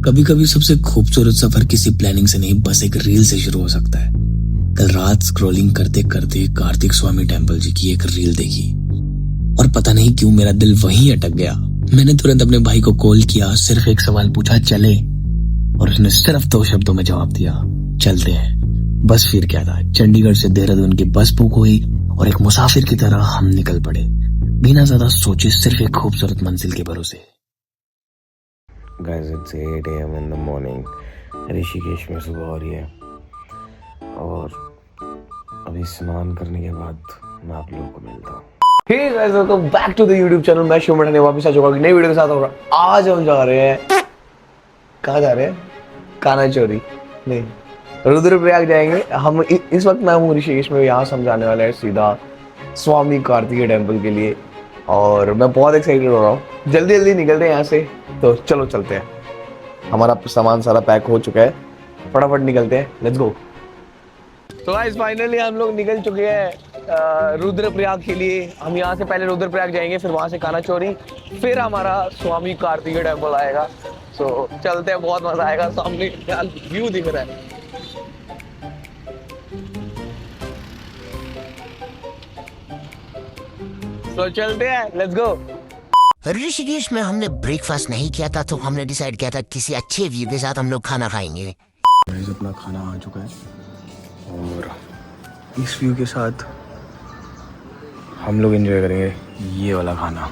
कभी कभी सबसे खूबसूरत सफर किसी प्लानिंग से नहीं, बस एक रील से शुरू हो सकता है। कल रात स्क्रॉलिंग करते करते कार्तिक स्वामी टेम्पल जी की एक रील देखी और पता नहीं क्यों मेरा दिल वहीं अटक गया। मैंने तुरंत अपने भाई को कॉल किया, सिर्फ एक सवाल पूछा, चले? और उसने सिर्फ 2 शब्दों में जवाब दिया, चलते हैं। बस फिर क्या था, चंडीगढ़ से देहरादून की बस बुक हुई और एक मुसाफिर की तरह हम निकल पड़े, बिना ज्यादा सोचे, सिर्फ एक खूबसूरत मंजिल के भरोसे। Guys, it's 8 AM in the morning. Rishikesh में सुबह हो रही है और अभी स्नान करने के बाद मैं आप लोगों को मिलता हूँ। Hey guys, welcome back to the YouTube channel. मैं शिव मठाने वापस आ चुका हूँ नई वीडियो के साथ। होगा आज हम जा रहे हैं, कहाँ जा रहे हैं? काना चोरी नहीं, रुद्रप्रयाग जाएंगे हम। इस वक्त मैं हूँ ऋषिकेश में। यहाँ से हम जाने वाले हैं सीधा स्वामी कार्तिकेय टेम्पल के लिए और मैं बहुत एक्साइटेड हो रहा हूँ। जल्दी जल्दी निकलते हैं यहाँ से, तो चलो चलते हैं। हमारा सामान सारा पैक हो चुका है, फटाफट निकलते हैं, लेट्स गो। तो गाइस फाइनली हम लोग निकल चुके हैं रुद्रप्रयाग के लिए। हम यहाँ से पहले रुद्रप्रयाग जाएंगे, फिर वहाँ से कानाचोरी, फिर हमारा स्वामी कार्तिकेय टेम्पल आएगा। सो चलते हैं, बहुत मजा आएगा। सामने व्यू दिख रहा है। तो चलते हैं, लेट्स गो। ऋषिकेश में हमने ब्रेकफास्ट नहीं किया था, तो हमने डिसाइड किया था किसी अच्छे व्यू के साथ हम लोग खाना खाएंगे। अपना खाना आ चुका है और इस व्यू के साथ हम लोग एंजॉय करेंगे ये वाला खाना।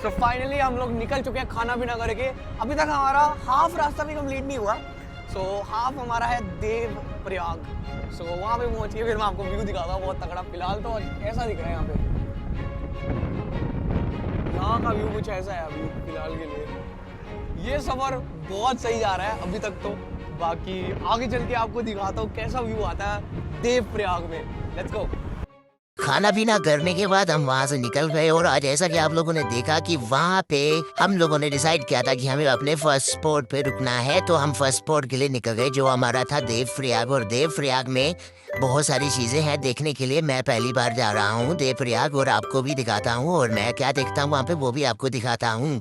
तो फाइनली हम लोग निकल चुके हैं खाना पीना करके। अभी तक हमारा हाफ रास्ता भी कंप्लीट नहीं हुआ। सो हाफ हमारा है देवप्रयाग। सो वहाँ पे पहुँच के फिर मैं आपको व्यू दिखाता हूँ, बहुत तगड़ा। फिलहाल तो ऐसा दिख रहा है यहाँ पे, यहाँ का व्यू कुछ ऐसा है अभी फिलहाल के लिए। ये सफर बहुत सही जा रहा है अभी तक तो। बाकी आगे चल के आपको दिखाता हूँ कैसा व्यू आता है देवप्रयाग में। Let's go. खाना पीना करने के बाद हम वहाँ से निकल गए और आज जैसा कि आप लोगों ने देखा कि वहाँ पे हम लोगों ने डिसाइड किया था कि हमें अपने फर्स्ट स्पॉट पे रुकना है, तो हम फर्स्ट स्पॉट के लिए निकल गए, जो हमारा था देवप्रयाग। और देवप्रयाग में बहुत सारी चीजें हैं देखने के लिए। मैं पहली बार जा रहा हूँ देवप्रयाग और आपको भी दिखाता हूँ, और मैं क्या देखता हूँ वहाँ पे वो भी आपको दिखाता हूँ।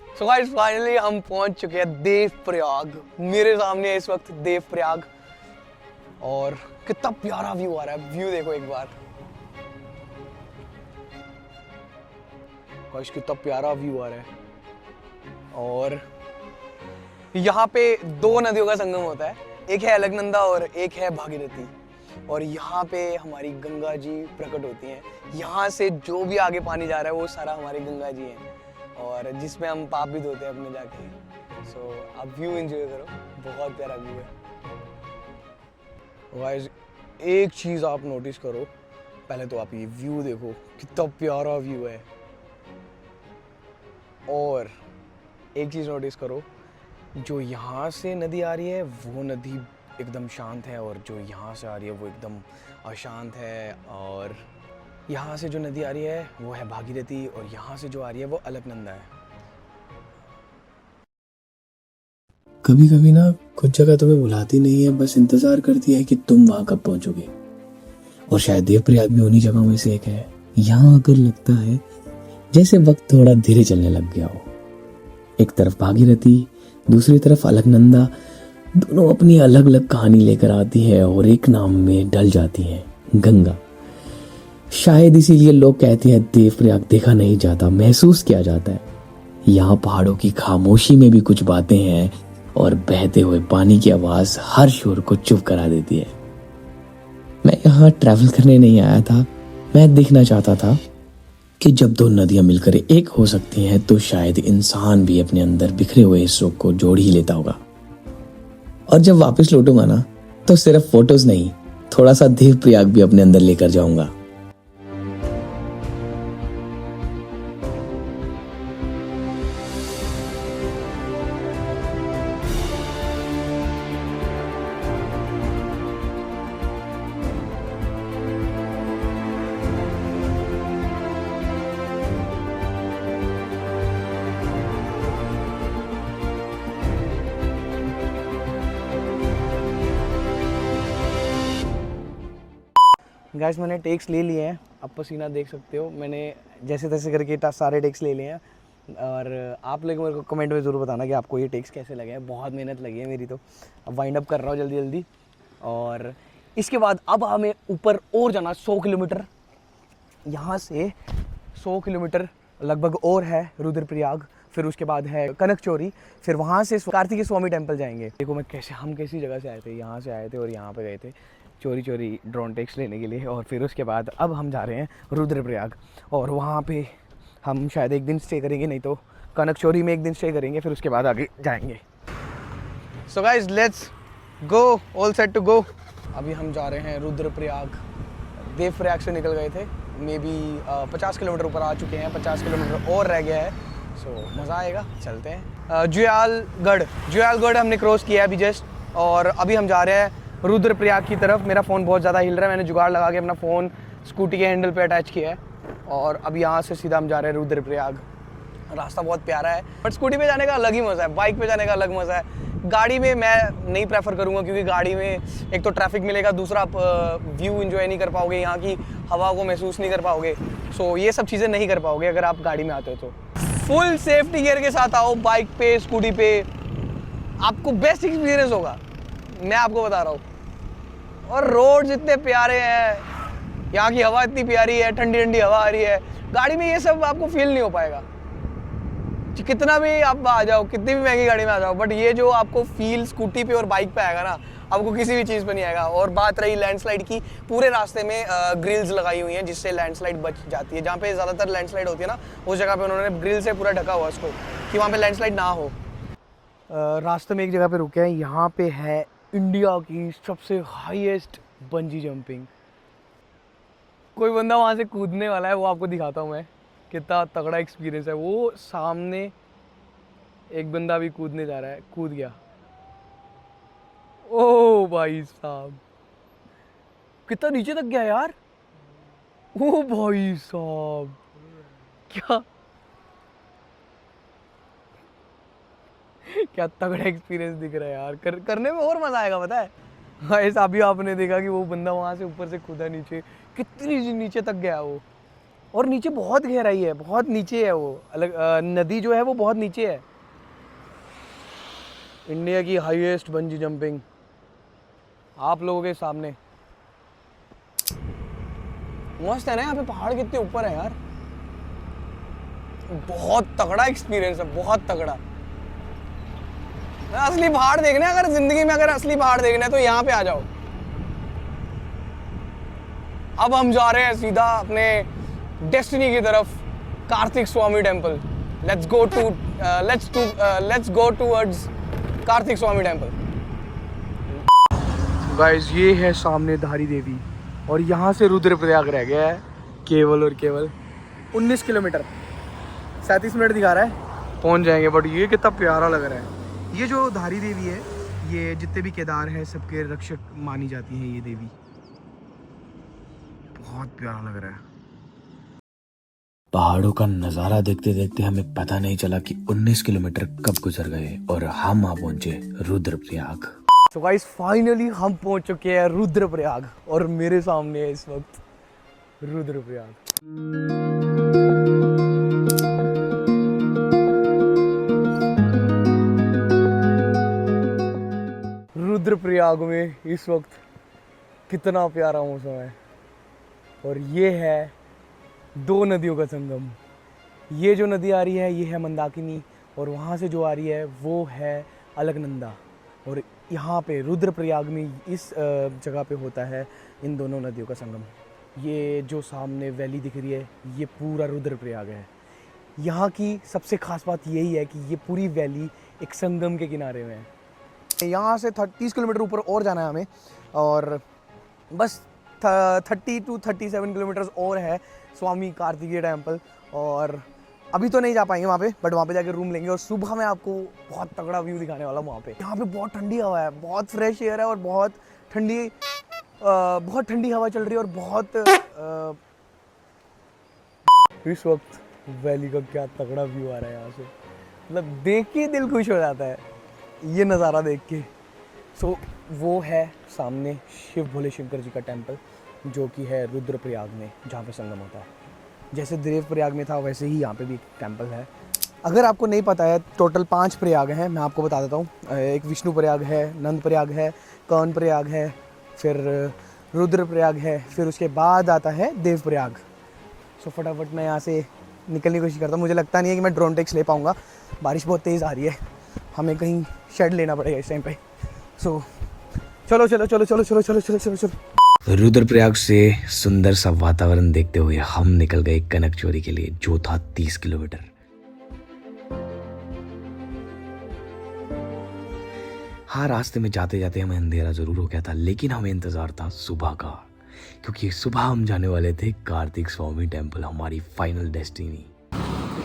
सो गाइस फाइनली हम पहुंच चुके हैं देवप्रयाग। मेरे सामने है इस वक्त देवप्रयाग और कितना प्यारा व्यू आ रहा है। व्यू देखो एक बार गाइस, कितना प्यारा व्यू आ रहा है। और यहाँ पे 2 नदियों का संगम होता है, एक है अलकनंदा और एक है भागीरथी। और यहाँ पे हमारी गंगा जी प्रकट होती हैं। यहाँ से जो भी आगे पानी जा रहा है वो सारा हमारी गंगा जी है, और जिसमें हम पाप भी धोते हैं अपने जाके। सो आप व्यू एंजॉय करो, बहुत प्यारा व्यू है। गाइस एक चीज़ आप नोटिस करो, पहले तो आप ये व्यू देखो, कितना प्यारा व्यू है। और एक चीज़ नोटिस करो, जो यहाँ से नदी आ रही है वो नदी एकदम शांत है, और जो यहाँ से आ रही है वो एकदम अशांत है। और यहाँ से जो नदी आ रही है वो है भागीरथी, और यहाँ से जो आ रही है वो अलकनंदा है। कभी कभी ना कुछ जगह तुम्हें बुलाती नहीं है, बस इंतजार करती है कि तुम वहां कब पहुंचोगे। और शायद देवप्रयाग भी उन्हीं जगहों में से एक है। यहाँ आकर लगता है जैसे वक्त थोड़ा धीरे चलने लग गया हो। एक तरफ भागीरथी, दूसरी तरफ अलकनंदा, दोनों अपनी अलग अलग कहानी लेकर आती है और एक नाम में ढल जाती है, गंगा। शायद इसीलिए लोग कहते हैं देवप्रयाग देखा नहीं जाता, महसूस किया जाता है। यहाँ पहाड़ों की खामोशी में भी कुछ बातें हैं, और बहते हुए पानी की आवाज हर शोर को चुप करा देती है। मैं यहाँ ट्रैवल करने नहीं आया था, मैं देखना चाहता था कि जब 2 नदियां मिलकर एक हो सकती हैं, तो शायद इंसान भी अपने अंदर बिखरे हुए हिस्सों को जोड़ ही लेता होगा। और जब वापस लौटूंगा ना, तो सिर्फ फोटोज नहीं, थोड़ा सा देवप्रयाग भी अपने अंदर लेकर जाऊंगा। गाइस मैंने टेक्स ले लिए हैं, आप पसीना देख सकते हो, मैंने जैसे तैसे करके सारे टेक्स ले लिए हैं। और आप लोग मेरे को कमेंट में ज़रूर बताना कि आपको ये टेक्स कैसे लगे हैं। बहुत मेहनत लगी है मेरी, तो अब वाइंड अप कर रहा हूँ जल्दी जल्दी। और इसके बाद अब हमें ऊपर और जाना 100 किलोमीटर, यहाँ से 100 किलोमीटर लगभग और है रुद्रप्रयाग। फिर उसके बाद है कनकचोरी, फिर वहाँ से कार्तिकेय स्वामी टेम्पल जाएंगे। देखो मैं हम कैसी जगह से आए थे, यहाँ से आए थे और यहाँ पे गए थे चोरी चोरी ड्रोन टेक्स लेने के लिए। और फिर उसके बाद अब हम जा रहे हैं रुद्रप्रयाग, और वहाँ पे हम शायद एक दिन स्टे करेंगे, नहीं तो कनकचोरी में एक दिन स्टे करेंगे, फिर उसके बाद आगे जाएंगे। So guys let's go, all set to go. अभी हम जा रहे हैं रुद्रप्रयाग। देवप्रयाग से निकल गए थे, मे बी 50 किलोमीटर ऊपर आ चुके हैं, 50 किलोमीटर और रह गया है। सो मज़ा आएगा, चलते हैं। जुयालगढ़ हमने क्रॉस किया है अभी जस्ट, और अभी हम जा रहे हैं रुद्रप्रयाग की तरफ। मेरा फ़ोन बहुत ज़्यादा हिल रहा है, मैंने जुगाड़ लगा के अपना फ़ोन स्कूटी के हैंडल पे अटैच किया है, और अब यहाँ से सीधा हम जा रहे हैं रुद्रप्रयाग। रास्ता बहुत प्यारा है, बट स्कूटी पे जाने का अलग ही मज़ा है, बाइक पे जाने का अलग मज़ा है। गाड़ी में मैं नहीं प्रेफर करूँगा, क्योंकि गाड़ी में एक तो ट्रैफिक मिलेगा, दूसरा आप व्यू एंजॉय नहीं कर पाओगे, यहाँ की हवा को महसूस नहीं कर पाओगे। सो ये सब चीज़ें नहीं कर पाओगे अगर आप गाड़ी में आते हो। तो फुल सेफ्टी गियर के साथ आओ बाइक पे, स्कूटी पे, आपको बेस्ट एक्सपीरियंस होगा, मैं आपको बता रहा हूँ। और रोड्स इतने प्यारे हैं, यहाँ की हवा इतनी प्यारी है, ठंडी ठंडी हवा आ रही है। गाड़ी में ये सब आपको फील नहीं हो पाएगा, कितना भी आप आ जाओ, कितनी भी महंगी गाड़ी में आ जाओ, बट ये जो आपको फील स्कूटी पे और बाइक पे आएगा ना, आपको किसी भी चीज़ पे नहीं आएगा। और बात रही लैंडस्लाइड की, पूरे रास्ते में ग्रिल्स लगाई हुई हैं जिससे लैंडस्लाइड बच जाती है। जहाँ पे ज़्यादातर लैंडस्लाइड होती है ना, उस जगह पे उन्होंने ग्रिल से पूरा ढका हुआ उसको, कि वहाँ पे लैंडस्लाइड ना हो। रास्ते में एक जगह पे रुके हैं, यहाँ पे है इंडिया की सबसे हाईएस्ट बंजी जंपिंग। कोई बंदा वहाँ से कूदने वाला है, वो आपको दिखाता हूँ मैं, कितना तगड़ा एक्सपीरियंस है। वो सामने एक बंदा भी कूदने जा रहा है, कूद गया। ओ भाई साहब, कितना नीचे तक गया यार। ओ भाई साहब, क्या तगड़ा एक्सपीरियंस दिख रहा है यार। करने में और मजा आएगा, पता है। ऐसा अभी आपने देखा कि वो बंदा वहां से ऊपर से कूदा नीचे, कितनी नीचे तक गया वो। और नीचे बहुत गहराई है, बहुत नीचे है वो, अलग नदी जो है वो बहुत नीचे है। इंडिया की हाईएस्ट बंजी जंपिंग आप लोगों के सामने। मस्त है ना, यहाँ पे पहाड़ कितने ऊपर है यार। बहुत तगड़ा एक्सपीरियंस है, बहुत तगड़ा। असली पहाड़ देखना है, अगर जिंदगी में अगर असली पहाड़ देखना है तो यहाँ पे आ जाओ। अब हम जा रहे हैं सीधा अपने डेस्टिनी की तरफ, Kartik Swami temple. Let's go towards Kartik Swami temple. Guys ये है सामने धारी देवी, और यहाँ से रुद्रप्रयाग रह गया है केवल और केवल 19 किलोमीटर। 37 मिनट दिखा रहा है, पहुँच जाएंगे। बट ये कितना प्यारा लग रहा है। ये जो धारी देवी है, ये जितने भी केदार हैं सबके रक्षक मानी जाती है ये देवी। बहुत प्यारा लग रहा है। पहाड़ों का नजारा देखते देखते हमें पता नहीं चला कि 19 किलोमीटर कब गुजर गए और हम वहां पहुंचे रुद्रप्रयाग। तो गाइस फाइनली हम पहुंच चुके हैं रुद्रप्रयाग, और मेरे सामने है इस वक्त रुद्रप्रयाग। रुद्रप्रयाग में इस वक्त कितना प्यारा मौसम है, और ये है 2 नदियों का संगम। ये जो नदी आ रही है ये है मंदाकिनी, और वहाँ से जो आ रही है वो है अलकनंदा। और यहाँ पे रुद्रप्रयाग में इस जगह पे होता है इन दोनों नदियों का संगम। ये जो सामने वैली दिख रही है ये पूरा रुद्रप्रयाग है। यहाँ की सबसे ख़ास बात यही है कि ये पूरी वैली एक संगम के किनारे में है। यहाँ से 30 किलोमीटर ऊपर और जाना है हमें, और बस 30 to 37 किलोमीटर्स और है स्वामी कार्तिकेय टेम्पल। और अभी तो नहीं जा पाएंगे वहाँ पे, बट वहाँ पे जाके रूम लेंगे, और सुबह मैं आपको बहुत तगड़ा व्यू दिखाने वाला हूँ वहाँ पे। यहाँ पे बहुत ठंडी हवा है, बहुत फ्रेश एयर है, और बहुत ठंडी हवा चल रही है। और बहुत इस वक्त वैली का क्या तगड़ा व्यू आ रहा है यहाँ से, मतलब देख के दिल खुश हो जाता है ये नज़ारा देख के। सो वो है सामने शिव भोले शंकर जी का टेम्पल, जो कि है रुद्रप्रयाग में, जहाँ पे संगम होता है। जैसे देवप्रयाग में था वैसे ही यहाँ पे भी एक टेम्पल है। अगर आपको नहीं पता है, टोटल 5 प्रयाग हैं, मैं आपको बता देता हूँ। एक विष्णु प्रयाग है, नंद प्रयाग है, कर्ण प्रयाग है, फिर रुद्रप्रयाग है, फिर उसके बाद आता है देवप्रयाग। सो फटाफट मैं यहाँ से निकलने की कोशिश करता हूँ। मुझे लगता नहीं है कि मैं ड्रोन टेक्स ले पाऊँगा, बारिश बहुत तेज़ आ रही है, हमें कहीं शेड लेना पड़ेगा इस टाइम पे। सो चलो चलो चलो चलो चलो चलो चलो चलो चलो। रुद्रप्रयाग से सुंदर सा वातावरण देखते हुए हम निकल गए कनकचोरी के लिए, जो था 30 किलोमीटर। हाँ, रास्ते में जाते जाते हमें अंधेरा जरूर हो गया था, लेकिन हमें इंतजार था सुबह का, क्योंकि सुबह हम जाने वाले थे कार्तिक स्वामी टेम्पल, हमारी फाइनल डेस्टिनी।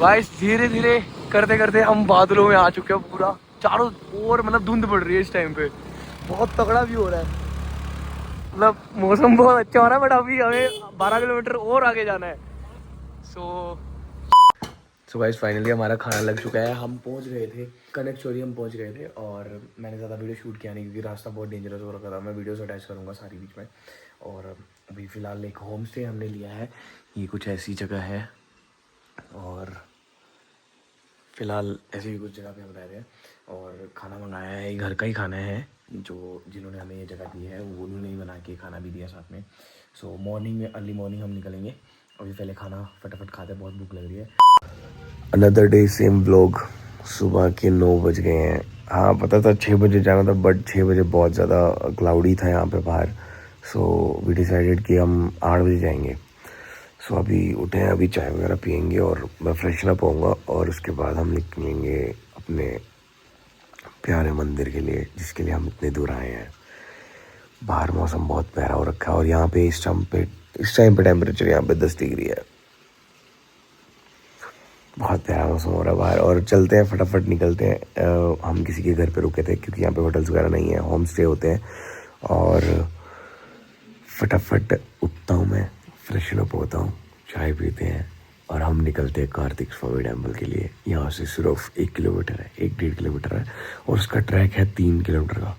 गाइस धीरे धीरे करते करते हम बादलों में आ चुके हैं। पूरा चारों ओर मतलब धुंध पड़ रही है इस टाइम पे, बहुत तगड़ा व्यू हो रहा है। मतलब मौसम बहुत अच्छा हो रहा है, बट अभी हमें 12 किलोमीटर और आगे जाना है। सो गाइस फाइनली हमारा खाना लग चुका है। हम पहुंच गए थे कनकचोरी, हम पहुंच गए थे, और मैंने ज़्यादा वीडियो शूट किया नहीं क्योंकि रास्ता बहुत डेंजरस हो रखा था। मैं वीडियोस अटैच करूँगा सारी बीच में। और अभी फ़िलहाल एक होम स्टे हमने लिया है, ये कुछ ऐसी जगह है, और फ़िलहाल ऐसी ही कुछ जगह पे हम रह रहे हैं। और खाना मंगाया है, घर का ही खाना है, जो जिन्होंने हमें ये जगह दी है वो उन्होंने ही बना के खाना भी दिया साथ में। सो मॉर्निंग में, अर्ली मॉर्निंग हम निकलेंगे। अभी पहले खाना फटाफट खाते हैं, बहुत भूख लग रही है। Another day same vlog. सुबह के 9 बज गए हैं। हाँ, पता था 6 बजे जाना था, बट 6 बजे बहुत ज़्यादा क्लाउडी था यहाँ पे बाहर। सो वी डिसाइडेड कि हम 8 बजे जाएंगे। सो अभी उठे हैं, अभी चाय वगैरह पियेंगे और मैं फ्रेशन अप होऊंगा, और उसके बाद हम निकलेंगे अपने प्यारे मंदिर के लिए, जिसके लिए हम इतने दूर आए हैं। बाहर मौसम बहुत प्यारा हो रखा है, और यहाँ पे इस टाइम पे टेम्परेचर यहाँ पे 10 डिग्री है। बहुत प्यारा मौसम हो रहा है बाहर। और चलते हैं, फटाफट निकलते हैं। हम किसी के घर पे रुके थे क्योंकि यहाँ पे होटल्स वगैरह नहीं है, होम स्टे होते हैं। और फटाफट उठता हूँ मैं, फ्रेशन अप होता हूँ, चाय पीते हैं, और हम निकलते हैं कार्तिक स्वामी टेम्पल के लिए। यहाँ से सिर्फ 1 किलोमीटर है, 1-1.5 किलोमीटर है, और उसका ट्रैक है 3 किलोमीटर का।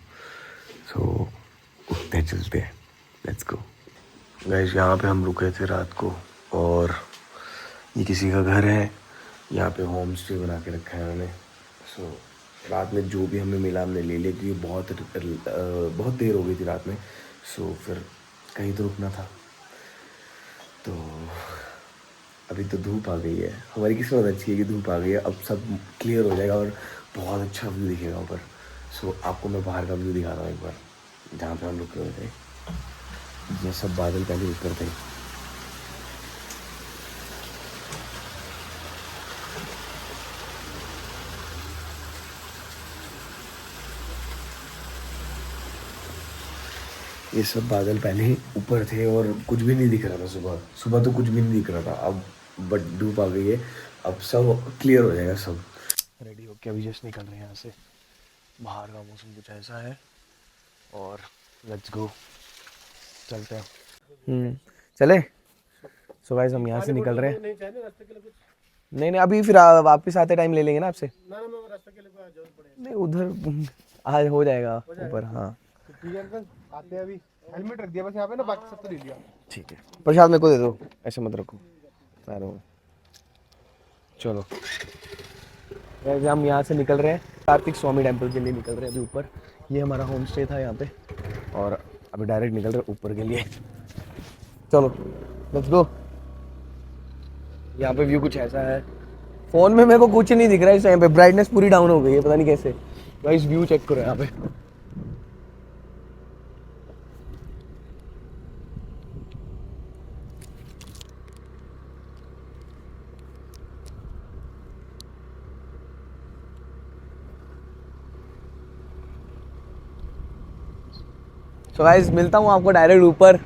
सो उठते हैं, चलते हैं, लेट्स गो। गाइस यहाँ पे हम रुके थे रात को, और ये किसी का घर है, यहाँ पे होम स्टे बना के रखा है उन्होंने। सो रात में जो भी हमें मिला हमने ले लिया, क्योंकि बहुत देर हो गई थी रात में। सो फिर कहीं तो रुकना था। तो अभी तो धूप आ गई है, हमारी किस्मत अच्छी है कि धूप आ गई है। अब सब क्लियर हो जाएगा और बहुत अच्छा व्यू दिखेगा ऊपर। सो आपको मैं बाहर का व्यू दिखाता हूँ एक बार, जहाँ पे हम रुके हुए थे। ये सब बादल पहले ऊपर थे। ये सब बादल पहले ही ऊपर थे और कुछ भी नहीं दिख रहा था। सुबह तो कुछ भी नहीं दिख रहा था। अब बट धूप आ गई है, अब सब क्लियर हो जाएगा। सब रेडी होके अभी जस्ट निकल रहे हैं यहाँ से। बाहर का मौसम कुछ ऐसा है, और लेट्स गो, चलते हैं। चले। सो गाइस हम यहाँ से निकल रहे हैं। नहीं अभी फिर वापस आते टाइम ले लेंगे ना आपसे। नहीं उधर आज हो जाएगा ऊपर। हाँ आते हैं, अभी हेलमेट रख दिया बस यहाँ पे ना, बाकी सब तो ले लिया। ठीक है, प्रसाद मेरे को दे दो, ऐसे मत रखो पैरों में। चलो हम यहाँ से निकल रहे हैं, कार्तिक स्वामी टेम्पल के लिए निकल रहे हैं अभी ऊपर। ये हमारा होम स्टे था यहाँ पे, और अभी डायरेक्ट निकल रहे हैं ऊपर के लिए। चलो लेट्स गो। यहाँ पे व्यू कुछ ऐसा है। फोन में मेरे को कुछ नहीं दिख रहा है इस टाइम पे, ब्राइटनेस पूरी डाउन हो गई है, पता नहीं कैसे। गाइस व्यू चेक करो यहाँ पे। सो गाइस मिलता हूँ आपको डायरेक्ट ऊपर।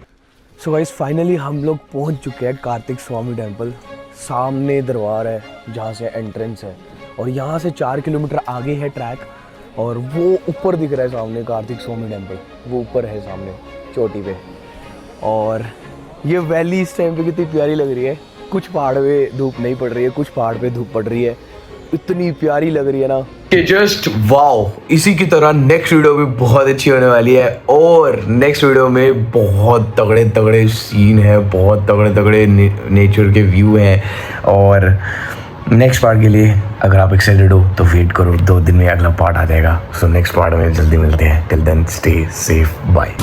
सो गाइस फाइनली हम लोग पहुँच चुके हैं कार्तिक स्वामी टेम्पल। सामने दरबार है जहाँ से एंट्रेंस है, और यहाँ से 4 किलोमीटर आगे है ट्रैक, और वो ऊपर दिख रहा है सामने कार्तिक स्वामी टेम्पल। वो ऊपर है सामने चोटी पे। और ये वैली इस टाइम पे कितनी प्यारी लग रही है। कुछ पहाड़ पे धूप नहीं पड़ रही है, कुछ पहाड़ पे धूप पड़ रही है, इतनी प्यारी लग रही है ना कि जस्ट वाओ। इसी की तरह नेक्स्ट वीडियो भी बहुत अच्छी होने वाली है और नेक्स्ट वीडियो में बहुत तगड़े तगड़े सीन है, बहुत तगड़े तगड़े नेचर के व्यू हैं। और नेक्स्ट पार्ट के लिए अगर आप एक्साइटेड हो तो वेट करो, 2 दिन में अगला पार्ट आ जाएगा। सो नेक्स्ट पार्ट में जल्दी मिलते हैं। Till then stay safe, bye.